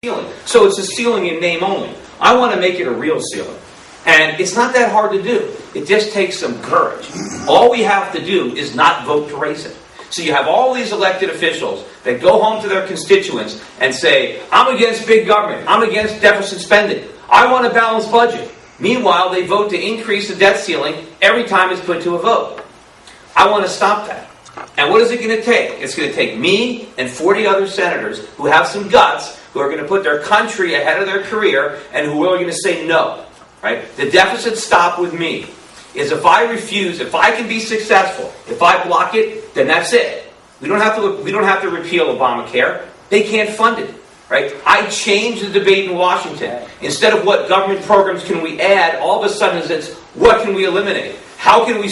ceiling. So it's a ceiling in name only. I want to make it a real ceiling. And it's not that hard to do. It just takes some courage. All we have to do is not vote to raise it. So you have all these elected officials that go home to their constituents and say, I'm against big government. I'm against deficit spending. I want a balanced budget. Meanwhile, they vote to increase the debt ceiling every time it's put to a vote. I want to stop that. And what is it going to take? It's going to take me and 40 other senators who have some guts, who are going to put their country ahead of their career, and who are going to say no. Right? The deficit stop with me is if I refuse, if I can be successful, if I block it, then that's it. We don't have to repeal Obamacare. They can't fund it. Right? I changed the debate in Washington. Instead of what government programs can we add, all of a sudden it's what can we eliminate? How can we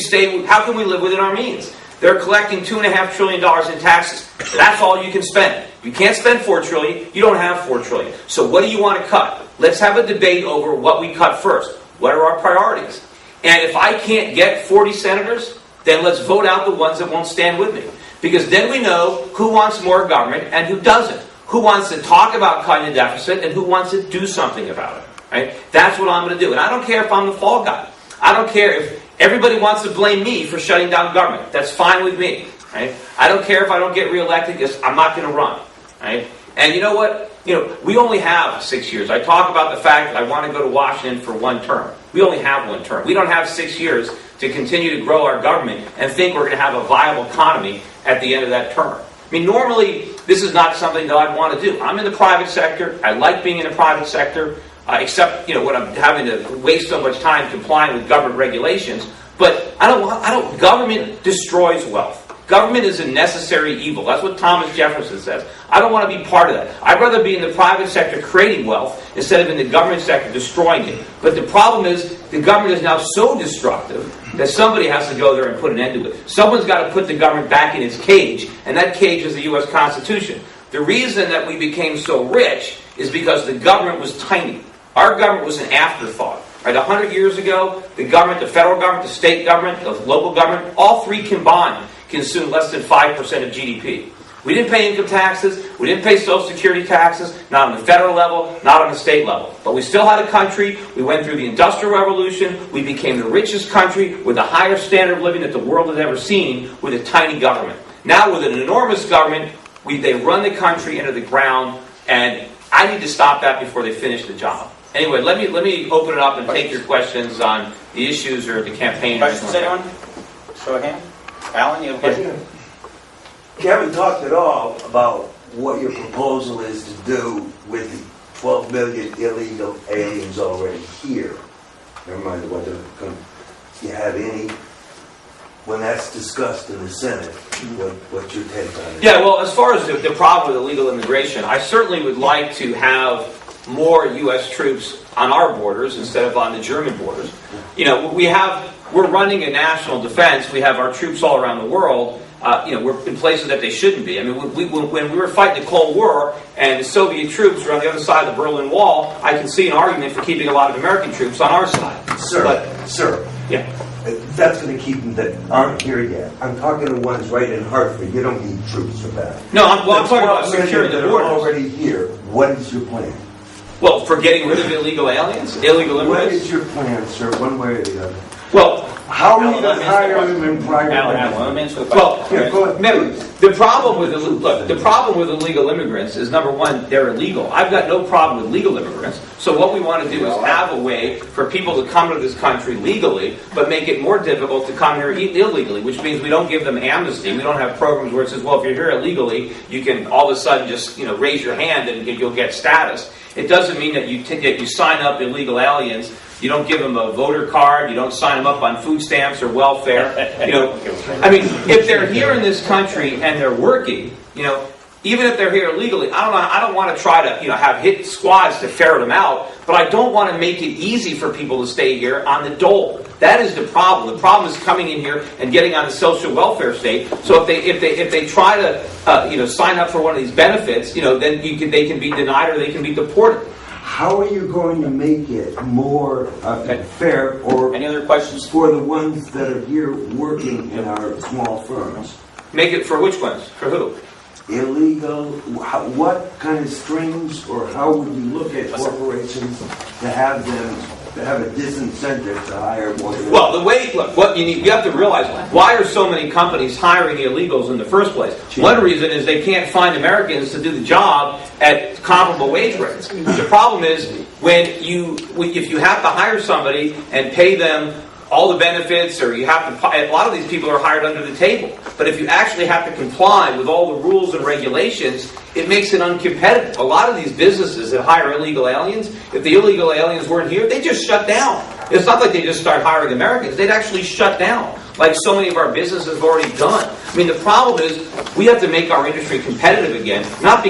live within our means? They're collecting $2.5 trillion in taxes. That's all you can spend. You can't spend $4 trillion. You don't have $4 trillion. So what do you want to cut? Let's have a debate over what we cut first. What are our priorities? And if I can't get 40 senators, then let's vote out the ones that won't stand with me. Because then we know who wants more government and who doesn't. Who wants to talk about cutting the deficit and who wants to do something about it. Right? That's what I'm going to do. And I don't care if I'm the fall guy. I don't care if everybody wants to blame me for shutting down government. That's fine with me. Right? I don't care if I don't get reelected because I'm not going to run. Right? And you know what? We only have 6 years. I talk about the fact that I want to go to Washington for one term. We only have one term. We don't have 6 years to continue to grow our government and think we're going to have a viable economy at the end of that term. I mean, normally, this is not something that I'd want to do. I'm in the private sector. I like being in the private sector, except, when I'm having to waste so much time complying with government regulations. But government destroys wealth. Government is a necessary evil. That's what Thomas Jefferson says. I don't want to be part of that. I'd rather be in the private sector creating wealth instead of in the government sector destroying it. But the problem is the government is now so destructive that somebody has to go there and put an end to it. Someone's got to put the government back in its cage, and that cage is the U.S. Constitution. The reason that we became so rich is because the government was tiny. Our government was an afterthought. Right? 100 years ago, the government, the federal government, the state government, the local government, all three combined consumed less than 5% of GDP. We didn't pay income taxes. We didn't pay Social Security taxes, not on the federal level, not on the state level. But we still had a country. We went through the Industrial Revolution. We became the richest country with the highest standard of living that the world has ever seen with a tiny government. Now with an enormous government, they run the country into the ground, and I need to stop that before they finish the job. Anyway, let me open it up and take your questions on the issues or the campaign. Questions, anyone? Show of hand. Alan, you have a question? You haven't talked at all about what your proposal is to do with the 12 million illegal aliens already here. Never mind what they're going to... You have any... When that's discussed in the Senate, what's your take on it? Yeah, well, as far as the problem with illegal immigration, I certainly would like to have more U.S. troops on our borders instead of on the German borders. We're running a national defense. We have our troops all around the world. We're in places that they shouldn't be. I mean, when we were fighting the Cold War and the Soviet troops were on the other side of the Berlin Wall, I can see an argument for keeping a lot of American troops on our side. Sir. Yeah. That's going to keep them that aren't here yet. I'm talking to ones right in Hartford. You don't need troops for that. No, I'm talking about securing the borders. Already here. What is your plan? Well, for getting rid of illegal aliens, illegal immigrants. What is your plan, sir? One way or the other. Well, how are you going to hire them in private? Let me answer the question. The problem with illegal immigrants is, number one, they're illegal. I've got no problem with legal immigrants. So what we want to do is have a way for people to come to this country legally, but make it more difficult to come here illegally, which means we don't give them amnesty. We don't have programs where it says, well, if you're here illegally, you can all of a sudden just raise your hand and you'll get status. It doesn't mean that you sign up illegal aliens. You don't give them a voter card. You don't sign them up on food stamps or welfare. I mean, if they're here in this country and they're working, even if they're here illegally, I don't want to try to have hit squads to ferret them out. But I don't want to make it easy for people to stay here on the dole. That is the problem. The problem is coming in here and getting on the social welfare state. So if they try to sign up for one of these benefits, then they can be denied or they can be deported. How are you going to make it more fair or any other questions for the ones that are here working in our small firms? Make it for which ones? For who? illegal? What kind of strings, or how would you look at corporations to have a disincentive to hire more? Well, the way, look, what you have to realize, why are so many companies hiring illegals in the first place? One reason is they can't find Americans to do the job at comparable wage rates. The problem is if you have to hire somebody and pay them all the benefits, or you have to, a lot of these people are hired under the table. But if you actually have to comply with all the rules and regulations, it makes it uncompetitive. A lot of these businesses that hire illegal aliens, if the illegal aliens weren't here, they just shut down. It's not like they just start hiring Americans. They'd actually shut down, like so many of our businesses have already done. I mean, the problem is we have to make our industry competitive again, not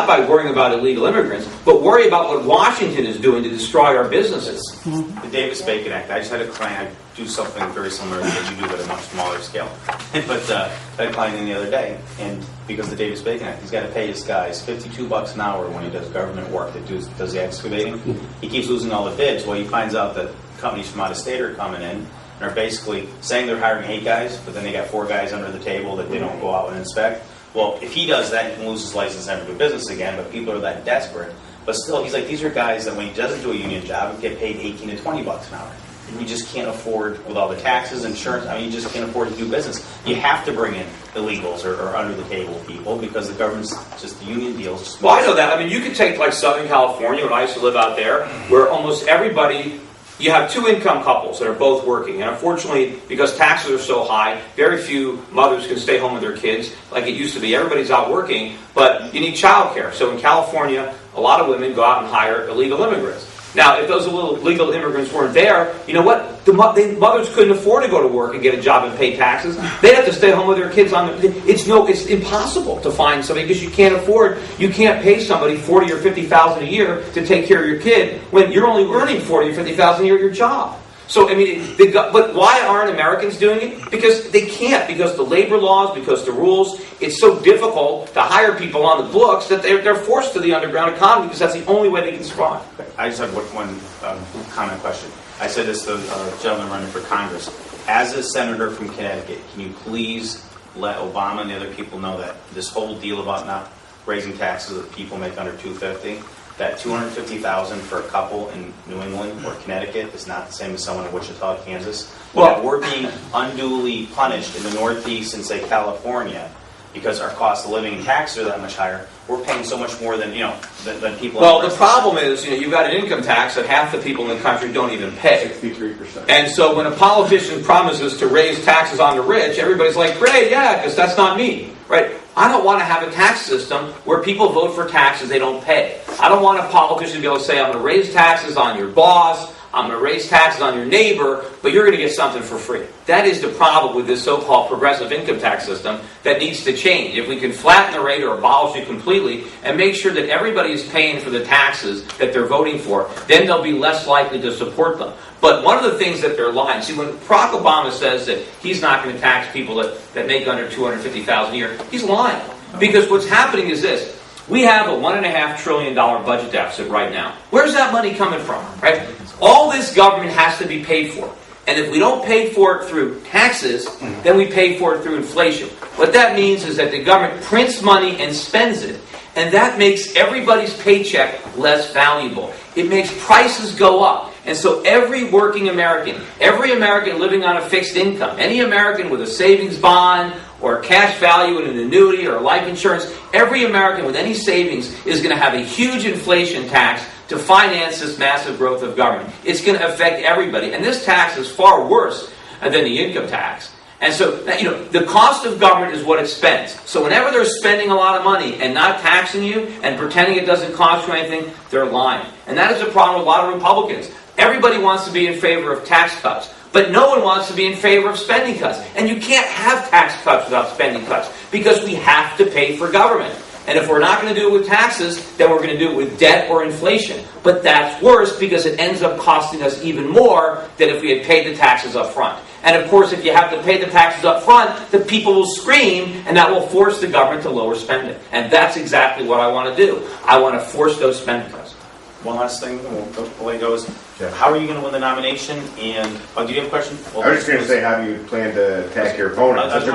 by worrying about illegal immigrants, but worry about what Washington is doing to destroy our businesses. The DavisBacon Act. I just had a client do something very similar to what you do, but at a much smaller scale. But I had a client in the other day, and because of the DavisBacon Act, he's got to pay his guys $52 an hour when he does government work that does the excavating. He keeps losing all the bids. Well, he finds out that companies from out of state are coming in and are basically saying they're hiring 8 guys, but then they got 4 guys under the table that they don't go out and inspect. Well, if he does that, he can lose his license and never do business again, but people are that desperate. But still, he's like, these are guys that when he doesn't do a union job, get paid 18 to 20 bucks an hour. And you just can't afford, with all the taxes, insurance, I mean, you just can't afford to do business. You have to bring in illegals or under the table people because the government's just, the union deals. Just well, I know that. I mean, you could take like Southern California, when I used to live out there, where almost everybody, you have 2 income couples that are both working. And unfortunately, because taxes are so high, very few mothers can stay home with their kids like it used to be. Everybody's out working, but you need childcare. So in California, a lot of women go out and hire illegal immigrants. Now, if those illegal immigrants weren't there, you know what? The mothers couldn't afford to go to work and get a job and pay taxes. They'd have to stay home with their kids. It's impossible to find somebody because you can't pay somebody $40,000 or $50,000 a year to take care of your kid when you're only earning $40,000 or $50,000 a year at your job. So, I mean, but why aren't Americans doing it? Because they can't, because the labor laws, because the rules, it's so difficult to hire people on the books that they're forced to the underground economy because that's the only way they can survive. I just have one comment question. I said this to the gentleman running for Congress. As a senator from Connecticut, can you please let Obama and the other people know that this whole deal about not raising taxes that people make under $250, that $250,000 for a couple in New England or Connecticut is not the same as someone in Wichita, Kansas. Well, we're being unduly punished in the Northeast and say California because our cost of living and taxes are that much higher. We're paying so much more than than people. Well, the problem is, you've got an income tax that half the people in the country don't even pay. 63%. And so when a politician promises to raise taxes on the rich, everybody's like, great, yeah, because that's not me, right? I don't want to have a tax system where people vote for taxes they don't pay. I don't want a politician to be able to say, I'm going to raise taxes on your boss, I'm going to raise taxes on your neighbor, but you're going to get something for free. That is the problem with this so-called progressive income tax system that needs to change. If we can flatten the rate or abolish it completely and make sure that everybody is paying for the taxes that they're voting for, then they'll be less likely to support them. But one of the things that they're lying, see, when Barack Obama says that he's not going to tax people that make under $250,000 a year, he's lying. Because what's happening is this. We have a $1.5 trillion budget deficit right now. Where's that money coming from, right? All this government has to be paid for. And if we don't pay for it through taxes, then we pay for it through inflation. What that means is that the government prints money and spends it. And that makes everybody's paycheck less valuable. It makes prices go up. And so every working American, every American living on a fixed income, any American with a savings bond or cash value in an annuity or life insurance, every American with any savings is going to have a huge inflation tax to finance this massive growth of government. It's going to affect everybody. And this tax is far worse than the income tax. And so, the cost of government is what it spends. So whenever they're spending a lot of money and not taxing you and pretending it doesn't cost you anything, they're lying. And that is a problem with a lot of Republicans. Everybody wants to be in favor of tax cuts, but no one wants to be in favor of spending cuts. And you can't have tax cuts without spending cuts because we have to pay for government. And if we're not going to do it with taxes, then we're going to do it with debt or inflation. But that's worse because it ends up costing us even more than if we had paid the taxes up front. And of course, if you have to pay the taxes up front, the people will scream, and that will force the government to lower spending. And that's exactly what I want to do. I want to force those spending cuts. One last thing, the way it goes. How are you going to win the nomination? And do you have a question? I was just going to say, how do you plan to attack your opponent? How do you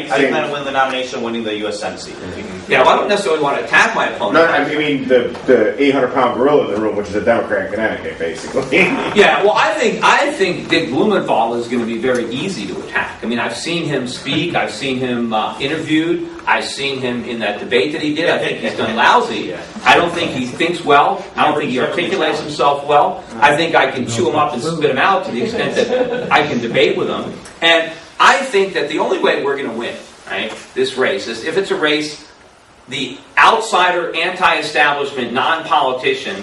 plan to win the nomination, winning the U.S. Senate seat? If you can Yeah, well, I don't necessarily want to attack my opponent. No, I mean the 800-pound gorilla in the room, which is a Democrat in Connecticut, basically. Yeah, well, I think Dick Blumenthal is going to be very easy to attack. I mean, I've seen him speak, I've seen him interviewed, I've seen him in that debate that he did. I think he's done lousy. I don't think he thinks well. I don't think he articulates himself well. I think I can chew him up and spit him out to the extent that I can debate with him. And I think that the only way we're going to win, right, this race is if it's a race, the outsider, anti-establishment, non-politician